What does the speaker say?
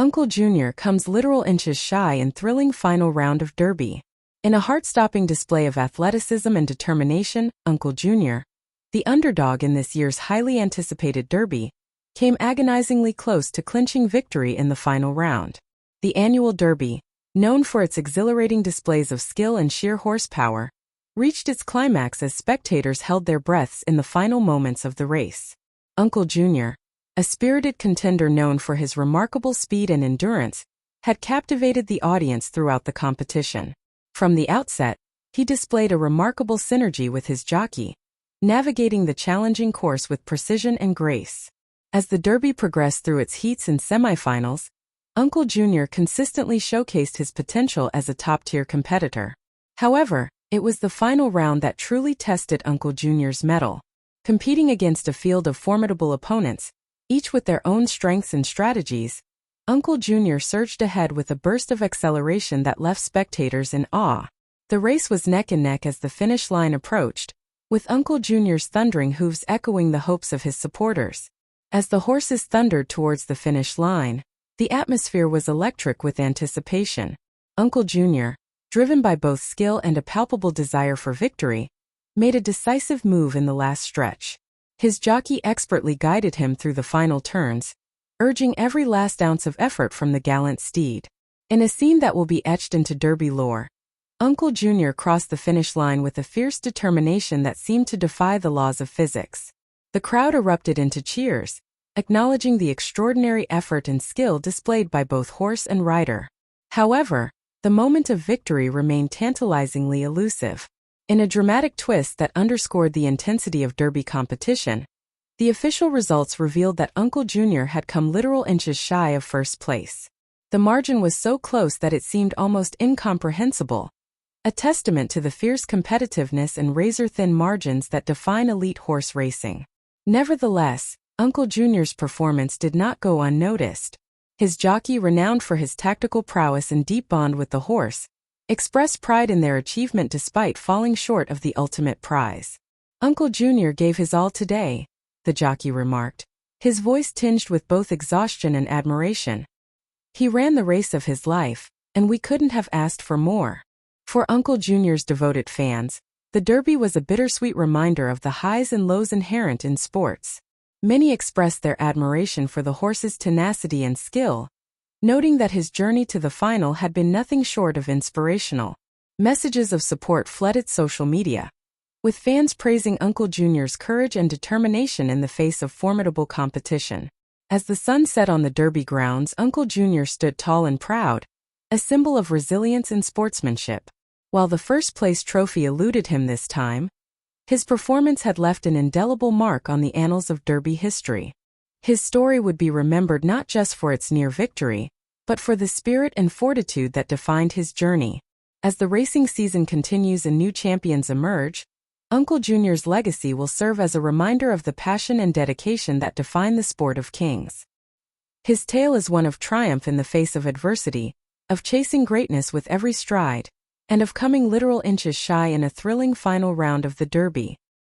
Uncle Junior comes literal inches shy in thrilling final round of Derby. In a heart-stopping display of athleticism and determination, Uncle Junior, the underdog in this year's highly anticipated Derby, came agonizingly close to clinching victory in the final round. The annual Derby, known for its exhilarating displays of skill and sheer horsepower, reached its climax as spectators held their breaths in the final moments of the race. Uncle Junior, a spirited contender known for his remarkable speed and endurance, had captivated the audience throughout the competition. From the outset, he displayed a remarkable synergy with his jockey, navigating the challenging course with precision and grace. As the Derby progressed through its heats and semifinals, Uncle Junior consistently showcased his potential as a top-tier competitor. However, it was the final round that truly tested Uncle Junior's mettle. Competing against a field of formidable opponents, each with their own strengths and strategies, Uncle Junior surged ahead with a burst of acceleration that left spectators in awe. The race was neck and neck as the finish line approached, with Uncle Junior's thundering hooves echoing the hopes of his supporters. As the horses thundered towards the finish line, the atmosphere was electric with anticipation. Uncle Junior, driven by both skill and a palpable desire for victory, made a decisive move in the last stretch. His jockey expertly guided him through the final turns, urging every last ounce of effort from the gallant steed. In a scene that will be etched into Derby lore, Uncle Junior crossed the finish line with a fierce determination that seemed to defy the laws of physics. The crowd erupted into cheers, acknowledging the extraordinary effort and skill displayed by both horse and rider. However, the moment of victory remained tantalizingly elusive. In a dramatic twist that underscored the intensity of Derby competition, the official results revealed that Uncle Junior had come literal inches shy of first place. The margin was so close that it seemed almost incomprehensible, a testament to the fierce competitiveness and razor-thin margins that define elite horse racing. Nevertheless, Uncle Junior's performance did not go unnoticed. His jockey, renowned for his tactical prowess and deep bond with the horse, expressed pride in their achievement despite falling short of the ultimate prize. "Uncle Junior gave his all today," the jockey remarked, his voice tinged with both exhaustion and admiration. "He ran the race of his life, and we couldn't have asked for more." For Uncle Junior's devoted fans, the Derby was a bittersweet reminder of the highs and lows inherent in sports. Many expressed their admiration for the horse's tenacity and skill, noting that his journey to the final had been nothing short of inspirational. Messages of support flooded social media, with fans praising Uncle Junior's courage and determination in the face of formidable competition. As the sun set on the Derby grounds, Uncle Junior stood tall and proud, a symbol of resilience and sportsmanship. While the first-place trophy eluded him this time, his performance had left an indelible mark on the annals of Derby history. His story would be remembered not just for its near victory, but for the spirit and fortitude that defined his journey. As the racing season continues and new champions emerge, Uncle Junior's legacy will serve as a reminder of the passion and dedication that define the sport of kings. His tale is one of triumph in the face of adversity, of chasing greatness with every stride, and of coming literal inches shy in a thrilling final round of the Derby.